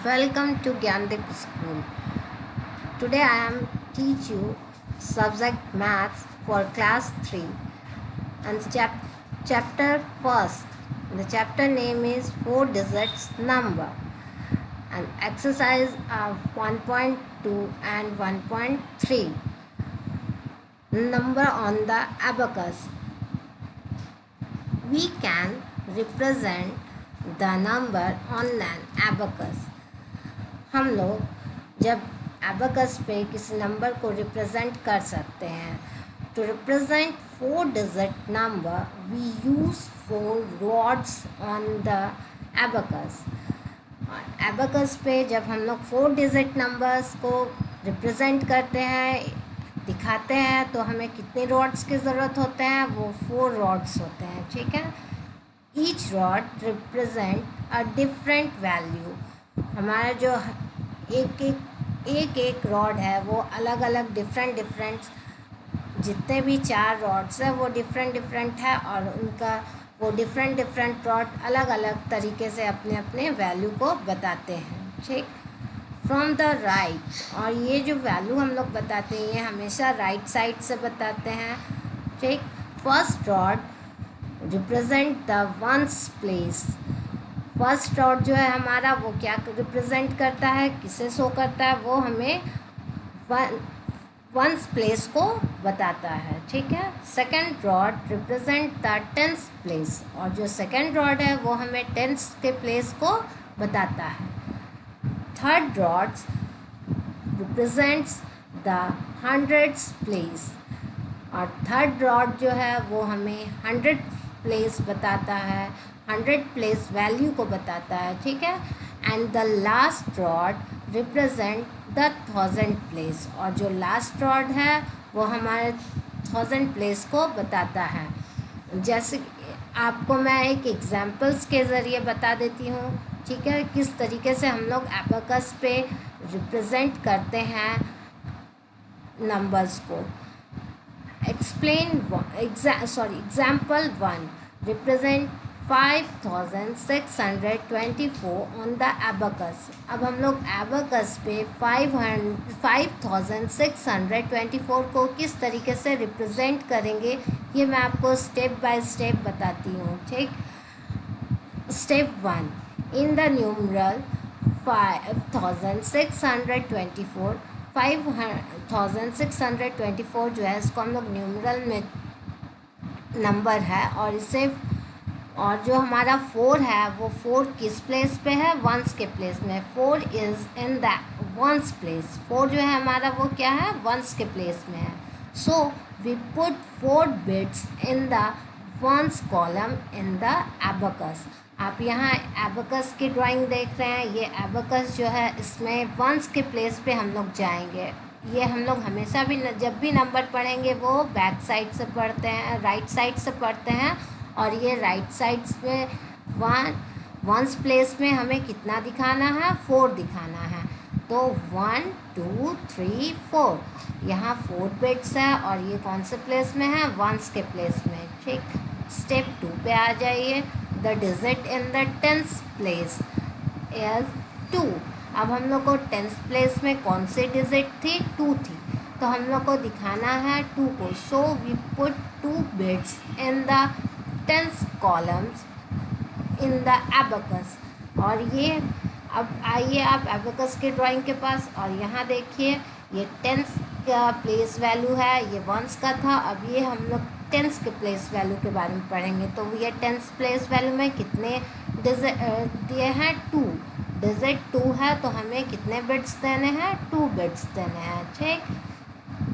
Welcome to Gyandeep School. Today I am teach you subject maths for class 3 and chapter first. The chapter name is 4 digits number and exercise of 1.2 and 1.3. Number on the abacus. We can represent the number on an abacus. हम लोग जब abacus पे किसी number को represent कर सकते हैं. To represent 4 digit number we use 4 rods on the abacus. Abacus पे जब हम लोग 4 डिजिट नंबर्स को रिप्रेजेंट करते हैं, दिखाते हैं, तो हमें कितने रॉड्स की ज़रूरत होते हैं? वो 4 रॉड्स होते हैं. ठीक है. Each rod represent a different value. हमारा जो एक रॉड है वो अलग अलग डिफरेंट जितने भी 4 रॉड्स है वो डिफरेंट है और उनका वो डिफरेंट रॉड अलग अलग तरीके से अपने अपने वैल्यू को बताते हैं. ठीक. फ्रॉम द राइट, और ये जो वैल्यू हम लोग बताते हैं ये हमेशा राइट साइड से बताते हैं. ठीक. First rod represent the ones place. First rod जो है हमारा वो क्या रिप्रेजेंट करता है, किसे शो करता है? वो हमें वंस प्लेस को बताता है. ठीक है. Second rod represent the tens place, और जो सेकंड रॉड है वो हमें टेंस के प्लेस को बताता है. Third rod represents the hundreds place, और थर्ड रॉड जो है वो हमें 100 प्लेस बताता है, 100 प्लेस वैल्यू को बताता है. ठीक है. And the last rod represent the 1000 place, और जो लास्ट रॉड है वो हमारे 1000 प्लेस को बताता है. जैसे आपको मैं एक एग्जांपल्स के ज़रिए बता देती हूँ. ठीक है. किस तरीके से हम लोग एबेकस पे रिप्रेजेंट करते हैं नंबर्स को. Example 1 represent 5624 on the abacus. अब हम लोग एबेकस पे 5624 को किस तरीके से रिप्रेजेंट करेंगे ये मैं आपको स्टेप बाय स्टेप बताती हूँ. ठीक. स्टेप 1. इन द न्यूमरल 5624 जो है इसको हम लोग न्यूमरल में नंबर है, और जो हमारा 4 है वो 4 किस प्लेस पे है? वंस के प्लेस में. 4 is in the ones place. 4 जो है हमारा वो क्या है? वंस के प्लेस में है. So we put 4 beads in the ones column in the abacus. आप यहाँ एबेकस की ड्राइंग देख रहे हैं. ये एबेकस जो है इसमें वंस के प्लेस पे हम लोग जाएंगे. ये हम लोग हमेशा भी जब भी नंबर पढ़ेंगे वो बैक साइड से पढ़ते हैं, राइट साइड से पढ़ते हैं, और ये राइट साइड में वंस प्लेस में हमें कितना दिखाना है? 4 दिखाना है. तो 1 2 3 4 यहाँ 4 बिट्स है, और ये कौन से प्लेस में है? वंस के प्लेस में. ठीक. स्टेप 2 पे आ जाइए. The digit in the tens place is 2. अब हम लोग को टेंस प्लेस में कौन सी डिजिट थी? 2 थी. तो हम लोग को दिखाना है 2 को. So we put 2 beads in the tens columns in the abacus. और ये अब आइए आप एबेकस के ड्राइंग के पास, और यहाँ देखिए ये टेंस का प्लेस वैल्यू है, ये वंस का था. अब ये हम लोग टेंस के प्लेस वैल्यू के बारे में पढ़ेंगे. तो ये टेंस प्लेस वैल्यू में कितने डिजिट दिए हैं? 2. डिजिट 2 है तो हमें कितने बिट्स देने हैं? 2 बिट्स देने हैं. ठीक.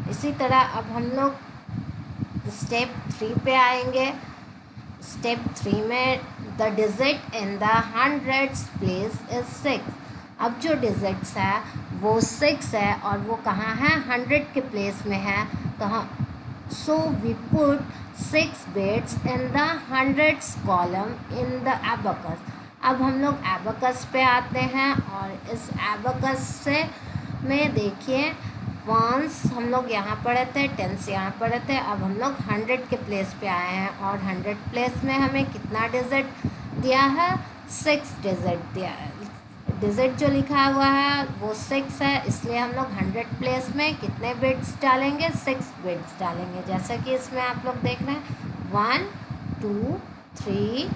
इसी तरह अब हम लोग स्टेप 3 पे आएंगे. स्टेप 3 में the digit in the hundreds place is 6. अब जो डिजिट्स है वो 6 है, और वो कहाँ है? 100 के प्लेस में है. तो हम so we put 6 beads in the hundreds column in the abacus. अब हम लोग एबेकस पे आते हैं, और इस एबेकस से में देखिए वंस हम लोग यहाँ पढ़े थे, टेंस यहाँ पढ़े थे. अब हम लोग 100 के प्लेस पे आए हैं, और 100 प्लेस में हमें कितना डिजिट दिया है? 6 डिजिट दिया है. डिजिट जो लिखा हुआ है वो 6 है, इसलिए हम लोग 100 प्लेस में कितने बिट्स डालेंगे, 6 बिट्स डालेंगे। जैसा कि इसमें आप लोग देख रहे हैं 1 2 3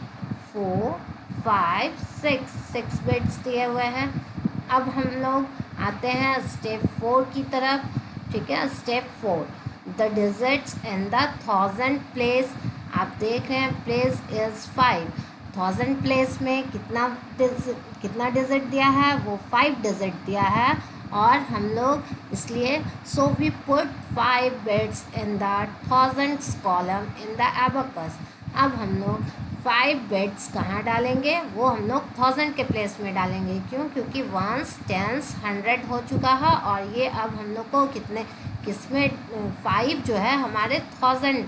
4 5 6 बिट्स दिए हुए हैं। अब हम लोग आते हैं स्टेप 4 की तरफ। ठीक है, step 4, the digits in the 1000 place. आप देख रहे हैं प्लेस इज़ 5, 1000 प्लेस में कितना डिजिट दिया है, वो 5 डिजिट दिया है। और हम लोग इसलिए so we put 5 beads in the 1000s column in the abacus. अब हम लोग 5 बिट्स कहाँ डालेंगे, वो हम लोग 1000 के प्लेस में डालेंगे। क्यों? क्योंकि 1s 10s 100 हो चुका है और ये अब हम लोग को किसमें 5 जो है हमारे 1000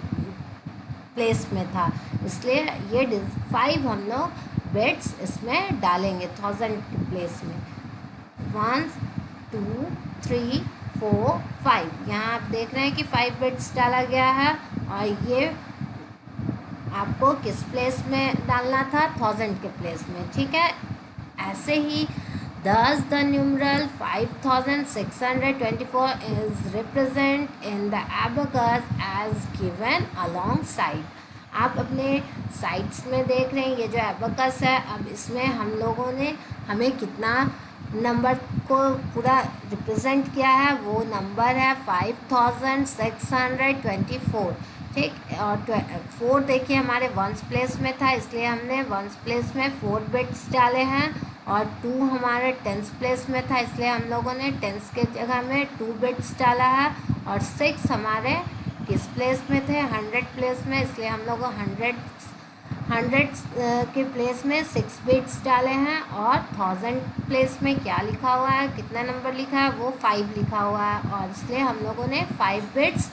प्लेस में था, इसलिए ये 5 हम लोग बिट्स इसमें डालेंगे 1000 के प्लेस में। 1 2 3 4 5, यहाँ आप देख रहे हैं कि 5 बिट्स डाला गया है और ये आपको किस प्लेस में डालना था, 1000 के प्लेस में। ठीक है, ऐसे ही thus the numeral 5624 is represented in the abacus as given alongside। आप अपने साइड्स में देख रहे हैं ये जो एबकस है, अब इसमें हम लोगों ने हमें कितना नंबर को पूरा रिप्रेजेंट किया है, वो नंबर है 5624। ठीक, और 4 देखिए हमारे 1s प्लेस में था, इसलिए हमने 1s प्लेस में 4 बिट्स डाले हैं। और 2 हमारे 10s प्लेस में था, इसलिए हम लोगों ने 10s के जगह में 2 बिट्स डाला है। और 6 हमारे किस प्लेस में थे, 100 प्लेस में, इसलिए हम लोग 100 के प्लेस में 6 बिट्स डाले हैं। और 1000 प्लेस में क्या लिखा हुआ है, कितना नंबर लिखा है, वो 5 लिखा हुआ है और इसलिए हम लोगों ने 5 बिट्स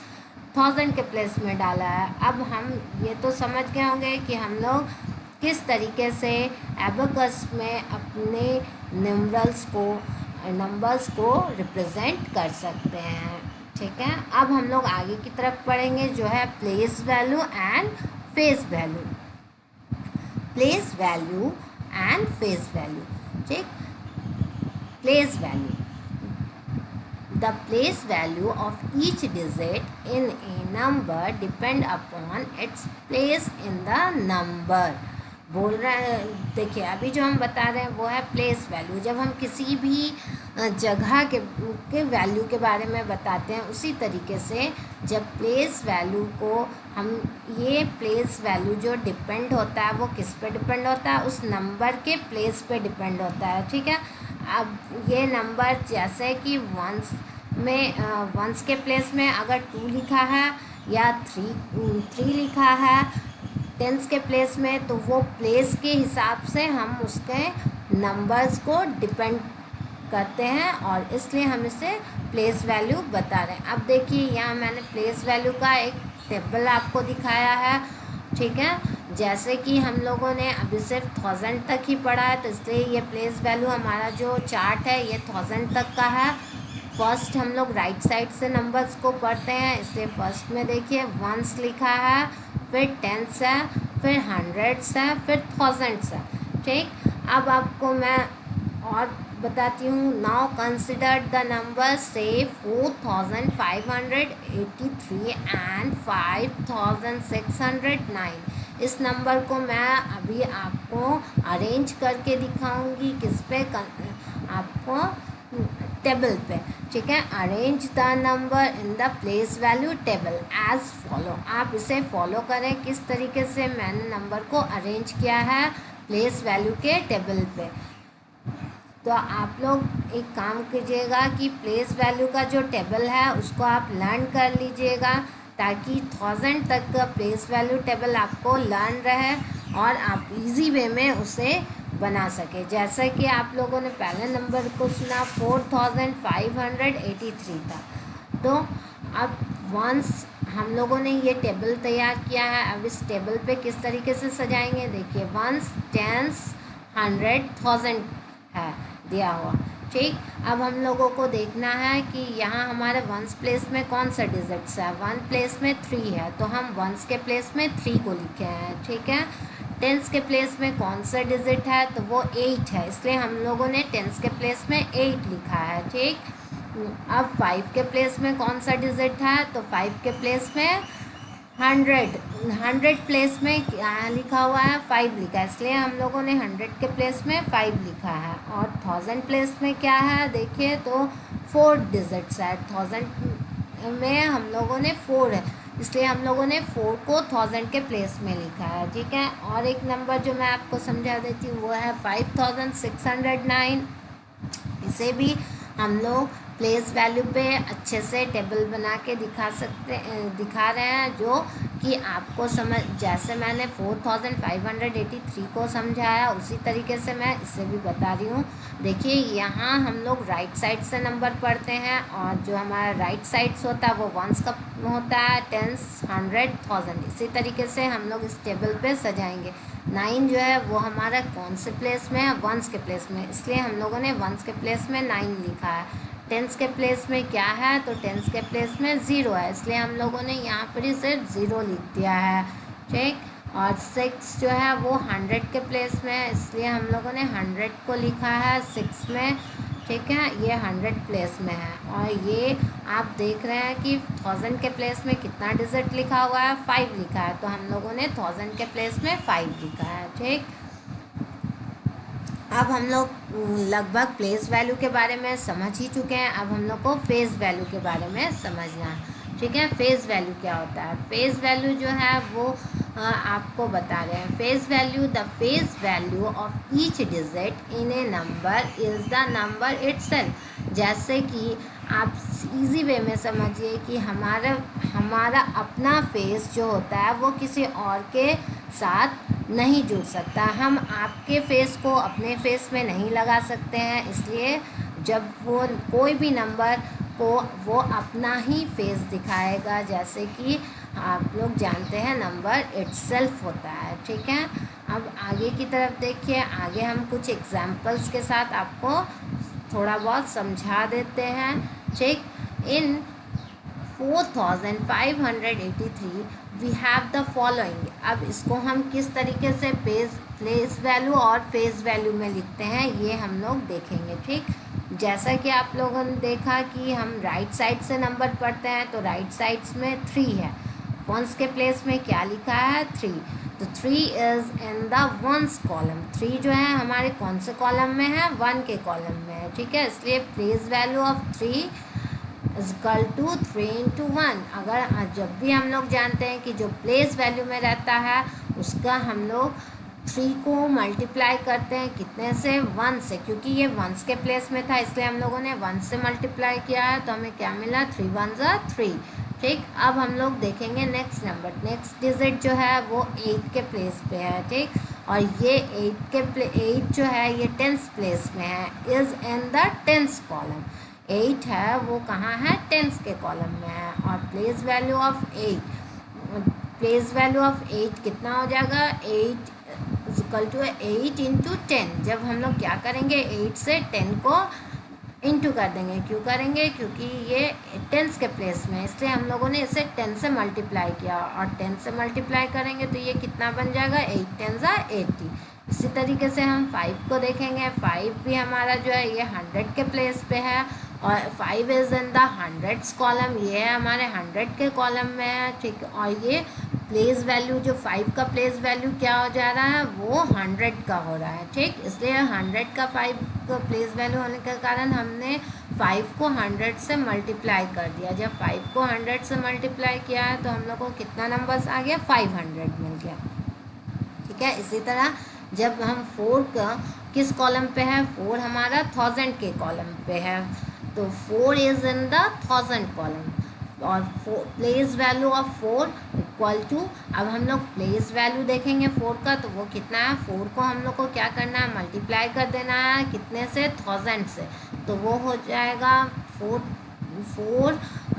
1000 के प्लेस में डाला है। अब हम ये तो समझ गए होंगे कि हम लोग किस तरीके से एबकस में अपने नंबर्स को रिप्रेजेंट कर सकते हैं। ठीक है, अब हम लोग आगे की तरफ पढ़ेंगे जो है place value and face value. Place value and face value. ठीक, place value, the place value of each digit in a number depend upon its place in the number। बोल रहे हैं, देखिए अभी जो हम बता रहे हैं वो है प्लेस वैल्यू। जब हम किसी भी जगह के वैल्यू के बारे में बताते हैं, उसी तरीके से जब प्लेस वैल्यू को हम, ये प्लेस वैल्यू जो डिपेंड होता है वो किस पे डिपेंड होता है, उस नंबर के प्लेस पे डिपेंड होता है। ठीक है, अब ये नंबर जैसे कि 1s के प्लेस में अगर 2 लिखा है या 3 लिखा है 10s के प्लेस में, तो वो प्लेस के हिसाब से हम उसके नंबर्स को डिपेंड करते हैं और इसलिए हम इसे प्लेस वैल्यू बता रहे हैं। अब देखिए यहाँ मैंने प्लेस वैल्यू का एक टेबल आपको दिखाया है। ठीक है, जैसे कि हम लोगों ने अभी सिर्फ 1000 तक ही पढ़ा है, तो इसलिए ये प्लेस वैल्यू हमारा जो चार्ट है ये 1000 तक का है। फर्स्ट हम लोग राइट साइड से नंबर्स को पढ़ते हैं, इसलिए फर्स्ट में देखिए 1s लिखा है, फिर 10s है, फिर 100s है, फिर 1000s है। ठीक, अब आपको मैं और बताती हूँ। नाउ कंसिडर द नंबर से 4583 एंड 5609। इस नंबर को मैं अभी आपको अरेंज करके दिखाऊंगी किस पे, आपको टेबल पे। ठीक है, arrange the number in the place value table as follow. आप इसे फॉलो करें किस तरीके से मैंने नंबर को अरेंज किया है प्लेस वैल्यू के टेबल पे। तो आप लोग एक काम कीजिएगा कि प्लेस वैल्यू का जो टेबल है उसको आप लर्न कर लीजिएगा, ताकि 1000 तक का प्लेस वैल्यू टेबल आपको लर्न रहे और आप इजी वे में उसे बना सके। जैसे कि आप लोगों ने पहले नंबर को सुना 4583 था, तो अब वंस हम लोगों ने ये टेबल तैयार किया है। अब इस टेबल पे किस तरीके से सजाएंगे, देखिए 1s 10s 100 1000 है दिया हुआ। ठीक, अब हम लोगों को देखना है कि यहाँ हमारे 1s प्लेस में कौन सा डिजिट्स है। 1 प्लेस में 3 है, तो हम 1s के प्लेस में 3 को लिखे हैं। ठीक है, टेंस के प्लेस में कौन सा डिजिट है, तो वो 8 है, इसलिए हम लोगों ने टेंस के प्लेस में 8 लिखा है। ठीक, अब 5 के प्लेस में कौन सा डिजिट है, तो 5 के प्लेस में 100 प्लेस में क्या लिखा हुआ है, 5 लिखा है, इसलिए हम लोगों ने 100 के प्लेस में 5 लिखा है। और 1000 प्लेस में क्या है, देखिए तो 4 डिजिट्स है, 1000 में हम लोगों ने 4 है, इसलिए हम लोगों ने 4 को 1000 के प्लेस में लिखा है। ठीक है, और एक नंबर जो मैं आपको समझा देती हूँ वो है 5609। इसे भी हम लोग प्लेस वैल्यू पे अच्छे से टेबल बना के दिखा रहे हैं, जो कि आपको समझ, जैसे मैंने 4583 को समझाया उसी तरीके से मैं इसे भी बता रही हूँ। देखिए यहाँ हम लोग राइट साइड से नंबर पढ़ते हैं, और जो हमारा राइट साइड्स होता है वो वंस का होता है, टेंस, 100, 1000, इसी तरीके से हम लोग इस टेबल पे सजाएंगे। 9 जो है वो हमारा कौन से प्लेस में है, वंस के प्लेस में, इसलिए हम लोगों ने वंस के प्लेस में 9 लिखा है। टेंस के प्लेस में क्या है, तो टेंस के प्लेस में 0 है, इसलिए हम लोगों ने यहाँ पर ही सिर्फ 0 लिख दिया है। ठीक, और 6 जो है वो 100 के प्लेस में है, इसलिए हम लोगों ने 100 को लिखा है 6 में। ठीक है, ये 100 प्लेस में है, और ये आप देख रहे हैं कि 1000 के प्लेस में कितना डिजिट लिखा हुआ है, 5 लिखा है, तो हम लोगों ने 1000 के प्लेस में 5 लिखा है। ठीक, अब हम लोग लगभग प्लेस वैल्यू के बारे में समझ ही चुके हैं, अब हम लोग को फेस वैल्यू के बारे में समझना है। ठीक है, फेस वैल्यू क्या होता है, फेस वैल्यू जो है वो आपको बता रहे हैं। Face value, the face value of each digit in A number is the number itself. जैसे कि आप इजी वे में समझिए कि हमारा अपना फेस जो होता है वो किसी और के साथ नहीं जुड़ सकता, हम आपके फेस को अपने फेस में नहीं लगा सकते हैं, इसलिए जब वो कोई भी नंबर को वो अपना ही फेस दिखाएगा, जैसे कि आप लोग जानते हैं नंबर इटसेल्फ होता है। ठीक है, अब आगे की तरफ देखिए, आगे हम कुछ एग्जाम्पल्स के साथ आपको थोड़ा बहुत समझा देते हैं। ठीक, इन 4583 वी हैव द फॉलोइंग। अब इसको हम किस तरीके से प्लेस वैल्यू और फेस वैल्यू में लिखते हैं ये हम लोग देखेंगे। ठीक, जैसा कि आप लोगों ने देखा कि हम राइट साइड से नंबर पढ़ते हैं, तो राइट साइड्स में 3 है, वंस के प्लेस में क्या लिखा है, 3, तो 3 is in the ones column. 3 जो है हमारे कौन से कॉलम में है, 1 के कॉलम में है। ठीक है, इसलिए place value of 3 equal to 3 into 1। अगर जब भी हम लोग जानते हैं कि जो प्लेस वैल्यू में रहता है उसका हम लोग 3 को मल्टीप्लाई करते हैं कितने से, 1 से, क्योंकि ये वंस के प्लेस में था इसलिए हम लोगों ने 1 से मल्टीप्लाई किया है, तो हमें क्या मिला, 3 1 ज़ा 3। ठीक, अब हम लोग देखेंगे नेक्स्ट नंबर, नेक्स्ट डिजिट जो है वो 8 के प्लेस पे है। ठीक, और ये 8 जो है ये 10th प्लेस में है, is in the 10th column. 8 है वो कहाँ है, 10th के कॉलम में है, और प्लेस वैल्यू ऑफ 8 कितना हो जाएगा, 8 इक्वल टू 8 इंटू 10। जब हम लोग क्या करेंगे, 8 से 10 को इंटू कर देंगे, क्यों करेंगे, क्योंकि ये 10th के प्लेस में है, इसलिए हम लोगों ने इसे 10 से मल्टीप्लाई किया, और 10 से मल्टीप्लाई करेंगे तो ये कितना बन जाएगा, 8 10 ज़ा 80। इसी तरीके से हम 5 को देखेंगे, 5 भी हमारा जो है ये 100 के प्लेस पे है, और 5 is in the 100th column, ये हमारे 100 के कॉलम में है। ठीक, और ये प्लेस वैल्यू जो 5 का प्लेस वैल्यू क्या हो जा रहा है, वो 100 का हो रहा है। ठीक, इसलिए 100 का 5 का प्लेस वैल्यू होने के कारण हमने 5 को 100 से मल्टीप्लाई कर दिया। जब 5 को 100 से मल्टीप्लाई किया है तो हम लोग को कितना नंबर्स आ गया, 500 मिल गया। ठीक है, इसी तरह जब हम 4 का किस कॉलम पे है, 4 हमारा 1000 के कॉलम पे है, तो 4 इज़ इन द 1000 कॉलम, और place value of 4 equal to, अब हम लोग प्लेस वैल्यू देखेंगे 4 का, तो वो कितना है, 4 को हम लोग को क्या करना है, मल्टीप्लाई कर देना है कितने से, 1000 से, तो वो हो जाएगा 4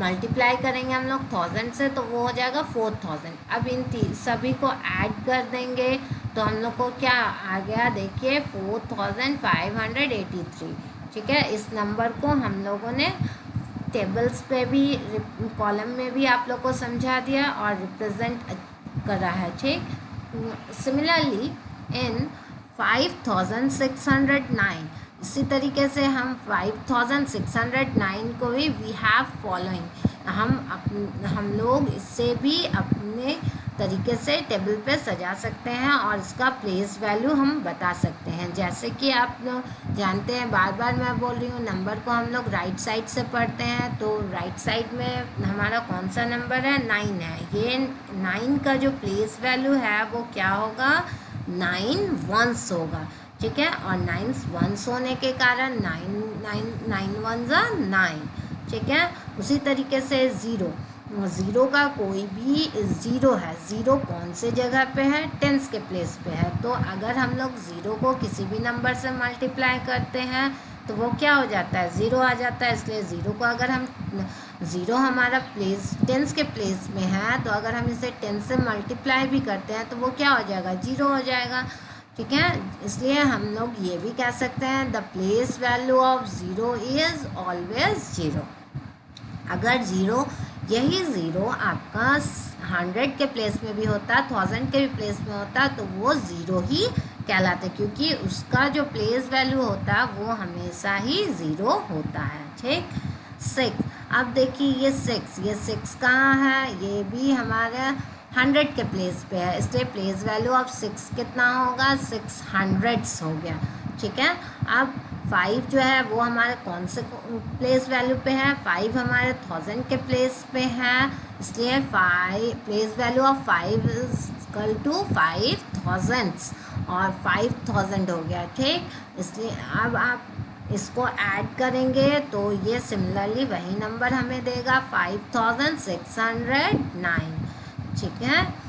मल्टीप्लाई करेंगे हम लोग 1000 से, तो वो हो जाएगा 4000। अब इन सभी को ऐड कर देंगे तो हम लोग को क्या आ गया, देखिए 4583। ठीक है, इस नंबर को हम लोगों ने टेबल्स पे भी, कॉलम में भी आप लोग को समझा दिया और रिप्रेजेंट करा है। ठीक, सिमिलरली इन 5609, इसी तरीके से हम 5609 को भी वी हैव फॉलोइंग, हम लोग इससे भी अपने तरीके से टेबल पे सजा सकते हैं और इसका प्लेस वैल्यू हम बता सकते हैं। जैसे कि आप लोग जानते हैं, बार बार मैं बोल रही हूँ, नंबर को हम लोग राइट साइड से पढ़ते हैं, तो राइट साइड में हमारा कौन सा नंबर है, 9 है। ये 9 का जो प्लेस वैल्यू है वो क्या होगा, 9 वंस होगा, ठीक है। और 9 वंस होने के कारण 9 1 9, ठीक है। उसी तरीके से ज़ीरो का कोई भी ज़ीरो है, ज़ीरो कौन से जगह पे है, टेंस के प्लेस पे है। तो अगर हम लोग ज़ीरो को किसी भी नंबर से मल्टीप्लाई करते हैं तो वो क्या हो जाता है, ज़ीरो आ जाता है। इसलिए ज़ीरो को अगर हम, ज़ीरो हमारा प्लेस टेंस के प्लेस में है, तो अगर हम इसे 10 से मल्टीप्लाई भी करते हैं तो वो क्या हो जाएगा, ज़ीरो हो जाएगा, ठीक है। इसलिए हम लोग ये भी कह सकते हैं the place value of zero is always zero. अगर ज़ीरो, यही ज़ीरो आपका 100 के प्लेस में भी होता, 1000 के भी प्लेस में होता, तो वो ज़ीरो ही कहलाते, क्योंकि उसका जो प्लेस वैल्यू होता वो हमेशा ही ज़ीरो होता है, ठीक। 6, अब देखिए ये 6 कहाँ है, ये भी हमारा 100 के प्लेस पे है, इसलिए प्लेस वैल्यू ऑफ 6 कितना होगा, 600 हो गया, ठीक है। अब 5 जो है वो हमारे कौन से प्लेस वैल्यू पे है, 5 हमारे 1000 के प्लेस पे है, इसलिए 5 place value of 5 is equal to 5000 और 5000 हो गया, ठीक। इसलिए अब आप इसको ऐड करेंगे तो ये सिमिलरली वही नंबर हमें देगा 5609, ठीक है।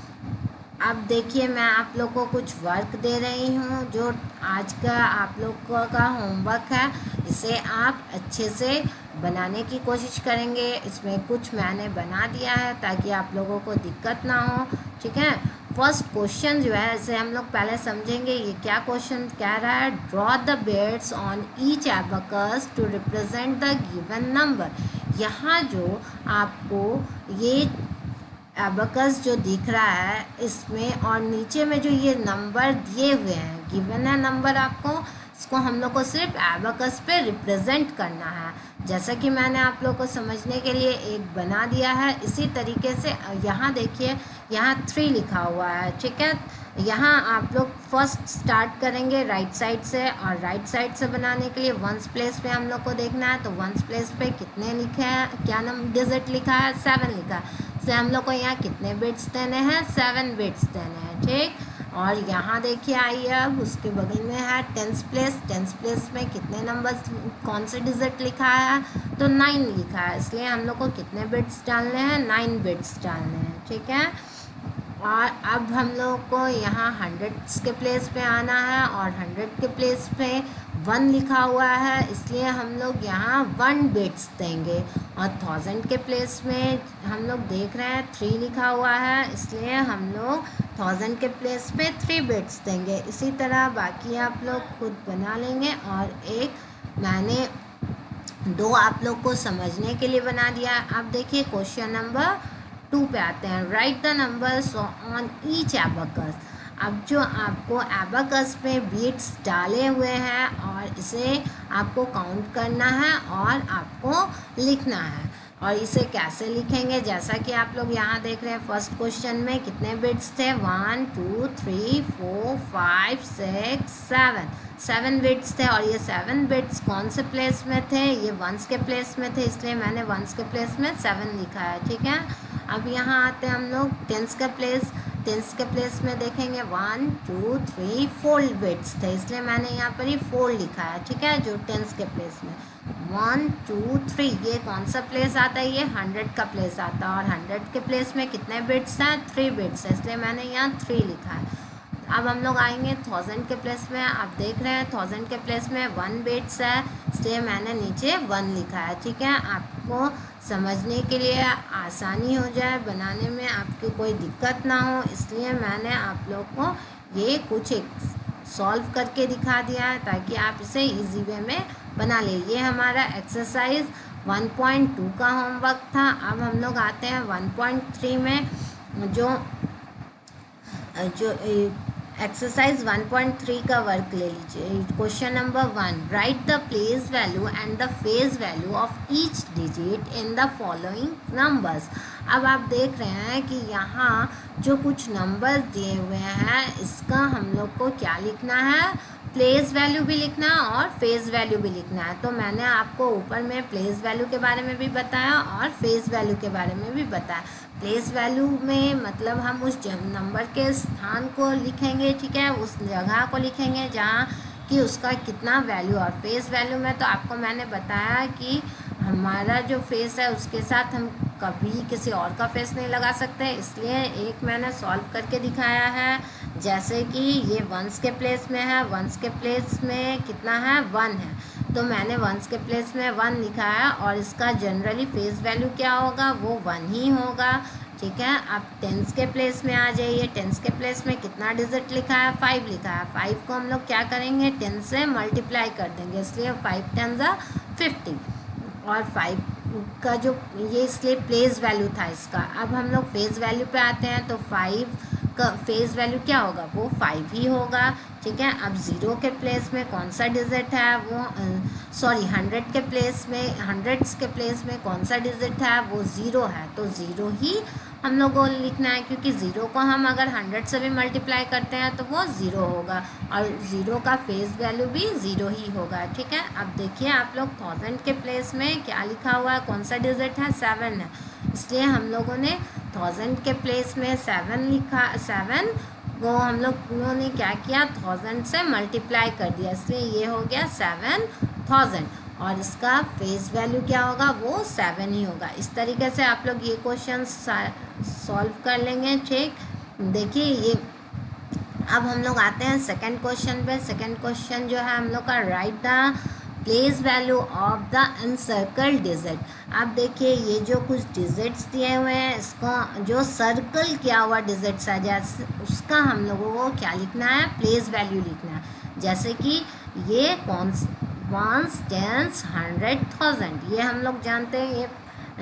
अब देखिए मैं आप लोग को कुछ वर्क दे रही हूँ, जो आज का आप लोग का होमवर्क है, इसे आप अच्छे से बनाने की कोशिश करेंगे। इसमें कुछ मैंने बना दिया है ताकि आप लोगों को दिक्कत ना हो, ठीक है। फर्स्ट क्वेश्चन जो है इसे हम लोग पहले समझेंगे। ये क्या क्वेश्चन कह रहा है, draw the beads on each abacus to represent the given number. यहाँ जो आपको ये एबकस जो दिख रहा है इसमें, और नीचे में जो ये नंबर दिए हुए हैं, गिवन है नंबर आपको, इसको हम लोग को सिर्फ एबकस पे रिप्रेजेंट करना है। जैसा कि मैंने आप लोग को समझने के लिए एक बना दिया है, इसी तरीके से यहाँ देखिए, यहाँ 3 लिखा हुआ है, ठीक है। यहाँ आप लोग फर्स्ट स्टार्ट करेंगे राइट साइड से, और राइट साइड से बनाने के लिए वंस प्लेस पे हम लोग को देखना है। तो वंस प्लेस पे कितने लिखे हैं, क्या डिजिट लिखा है, 7 लिखा है, तो हम लोग को यहाँ कितने बिट्स देने हैं, 7 बिट्स देने हैं, ठीक। और यहाँ देखिए आइए, अब उसके बगल में है टेंस प्लेस में कितने नंबर्स, कौन से डिजिट लिखा है, तो 9 लिखा है, इसलिए हम लोग को कितने बिट्स डालने हैं, 9 बिट्स डालने हैं, ठीक है। और अब हम लोग को यहाँ 100 के प्लेस पे आना है, और 100 के प्लेस पे 1 लिखा हुआ है, इसलिए हम लोग यहाँ 1 बिट्स देंगे। और 1000 के प्लेस में हम लोग देख रहे हैं 3 लिखा हुआ है, इसलिए हम लोग 1000 के प्लेस पे 3 बिट्स देंगे। इसी तरह बाकी आप लोग खुद बना लेंगे। और एक मैंने 2 आप लोग को समझने के लिए बना दिया। अब देखिए क्वेश्चन नंबर 2 पे आते हैं, right the numbers on each abacus. अब जो आपको एबकस में बीट्स डाले हुए हैं, और इसे आपको काउंट करना है और आपको लिखना है। और इसे कैसे लिखेंगे, जैसा कि आप लोग यहाँ देख रहे हैं, फर्स्ट क्वेश्चन में कितने बिट्स थे, 1 2 3 4 5 6 7 बिट्स थे। और ये 7 बिट्स कौन से प्लेस में थे, ये वंस के प्लेस में थे, इसलिए मैंने वंस के प्लेस में 7 लिखा है, ठीक है। अब यहाँ आते हैं हम लोग टेंस के प्लेस में देखेंगे 1 2 3 4 बिट्स थे, इसलिए मैंने यहाँ पर ही 4 लिखा है, ठीक है, जो टेंस के प्लेस में। 1 2 3 ये कौन सा प्लेस आता है, ये 100 का प्लेस आता है, और 100 के प्लेस में कितने बिट्स हैं, 3 बिट्स है, इसलिए मैंने यहाँ 3 लिखा है। अब हम लोग आएंगे 1000 के प्लेस में, आप देख रहे हैं 1000 के प्लेस में 1 बिट्स है, इसलिए मैंने नीचे 1 लिखा है, ठीक है। आपको समझने के लिए आसानी हो जाए, बनाने में आपको कोई दिक्कत ना हो, इसलिए मैंने आप लोग को ये कुछ सॉल्व करके दिखा दिया है, ताकि आप इसे इजी वे में बना ले। ये हमारा एक्सरसाइज 1.2 का होमवर्क था। अब हम लोग आते हैं 1.3 में, जो जो एक्सरसाइज 1.3 का वर्क ले लीजिए। Question number 1, right the place value and the phase value of each digit in the following numbers. अब आप देख रहे हैं कि यहाँ जो कुछ नंबर दिए हुए हैं इसका हम लोग को क्या लिखना है, प्लेस वैल्यू भी लिखना है और फेज वैल्यू भी लिखना है। तो मैंने आपको ऊपर में प्लेस वैल्यू के बारे में भी बताया और फेज वैल्यू के बारे में भी बताया। प्लेस वैल्यू में मतलब हम उस नंबर के स्थान को लिखेंगे, ठीक है, उस जगह को लिखेंगे जहाँ कि उसका कितना वैल्यू। और फेस वैल्यू में तो आपको मैंने बताया कि हमारा जो फेस है उसके साथ हम कभी किसी और का फेस नहीं लगा सकते, इसलिए एक मैंने सॉल्व करके दिखाया है। जैसे कि ये वंस के प्लेस में है, वंस के प्लेस में कितना है, 1 है, तो मैंने वंस के प्लेस में 1 लिखा है और इसका जनरली फेस वैल्यू क्या होगा, वो 1 ही होगा, ठीक है। अब टेंस के प्लेस में आ जाइए। टेंस के प्लेस में कितना डिजिट लिखा है, 5 लिखा है। 5 को हम लोग क्या करेंगे, 10 से मल्टीप्लाई कर देंगे, इसलिए 5 10 50। और 5 का जो ये इसलिए प्लेस वैल्यू था इसका। अब हम लोग फेस वैल्यू पे आते हैं, तो 5 का फेस वैल्यू क्या होगा, वो 5 ही होगा, ठीक है। अब 0 के प्लेस में कौन सा डिजिट है, वो 100 के प्लेस में, हंड्रेड्स के प्लेस में कौन सा डिजिट है, वो 0 है, तो 0 ही हम लोग को लिखना है, क्योंकि 0 को हम अगर 100 से भी मल्टीप्लाई करते हैं तो वो 0 होगा और 0 का फेस वैल्यू भी 0 ही होगा, ठीक है। अब देखिए आप लोग 1000 के प्लेस में क्या लिखा हुआ है, कौन सा डिजिट है, 7 है, इसलिए हम लोगों ने 1000 के प्लेस में 7 लिखा। 7 को हम लोगों ने क्या किया, 1000 से मल्टीप्लाई कर दिया, इसलिए ये हो गया 7000 और इसका फेस वैल्यू क्या होगा, वो 7 ही होगा। इस तरीके से आप लोग ये क्वेश्चन सॉल्व कर लेंगे, ठीक। देखिए ये अब हम लोग आते हैं सेकंड क्वेश्चन पे। सेकंड क्वेश्चन जो है हम लोग का, right the place value of the encircle digit. अब देखिए ये जो कुछ डिजिट्स दिए हुए हैं, इसका जो सर्कल किया हुआ डिजिट्स है जैसे उसका हम लोगों को क्या लिखना है, प्लेस वैल्यू लिखना है। जैसे कि ये वंस, टेंस, 100, 1000 ये हम लोग जानते हैं, ये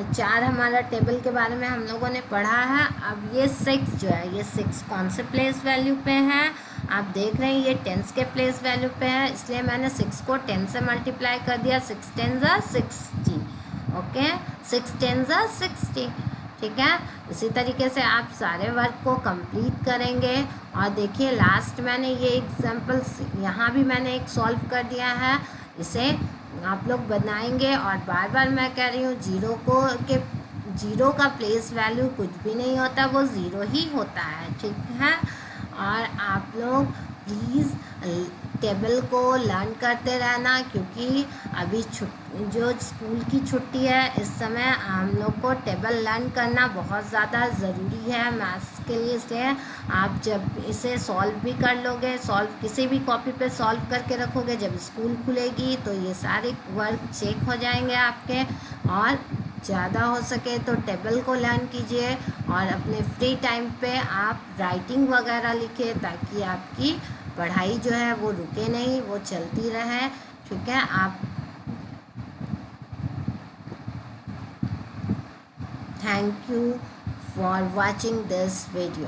4 हमारा टेबल के बारे में हम लोगों ने पढ़ा है। अब ये 6 जो है, ये 6 कौन से प्लेस वैल्यू पे है, आप देख रहे हैं ये टेंस के प्लेस वैल्यू पे है, इसलिए मैंने 6 को 10 से मल्टीप्लाई कर दिया, 6 10 60, ओके, 6 10 60, ठीक है। इसी तरीके से आप सारे वर्क को कंप्लीट करेंगे। और देखिए लास्ट मैंने ये एग्जांपल यहाँ भी मैंने एक सॉल्व कर दिया है, इसे आप लोग बनाएंगे। और बार बार मैं कह रही हूँ, जीरो का प्लेस वैल्यू कुछ भी नहीं होता, वो 0 ही होता है, ठीक है। और आप लोग प्लीज़ टेबल को लर्न करते रहना, क्योंकि अभी जो स्कूल की छुट्टी है इस समय हम लोग को टेबल लर्न करना बहुत ज़्यादा ज़रूरी है मैथ्स के लिए। इसलिए आप जब इसे सॉल्व भी कर लोगे, सॉल्व किसी भी कॉपी पे सॉल्व करके रखोगे, जब स्कूल खुलेगी तो ये सारे वर्क चेक हो जाएंगे आपके। और ज़्यादा हो सके तो टेबल को लर्न कीजिए और अपने फ्री टाइम पे आप राइटिंग वगैरह लिखिए, ताकि आपकी पढ़ाई जो है वो रुके नहीं, वो चलती रहे, ठीक है। आप thank you for watching this video.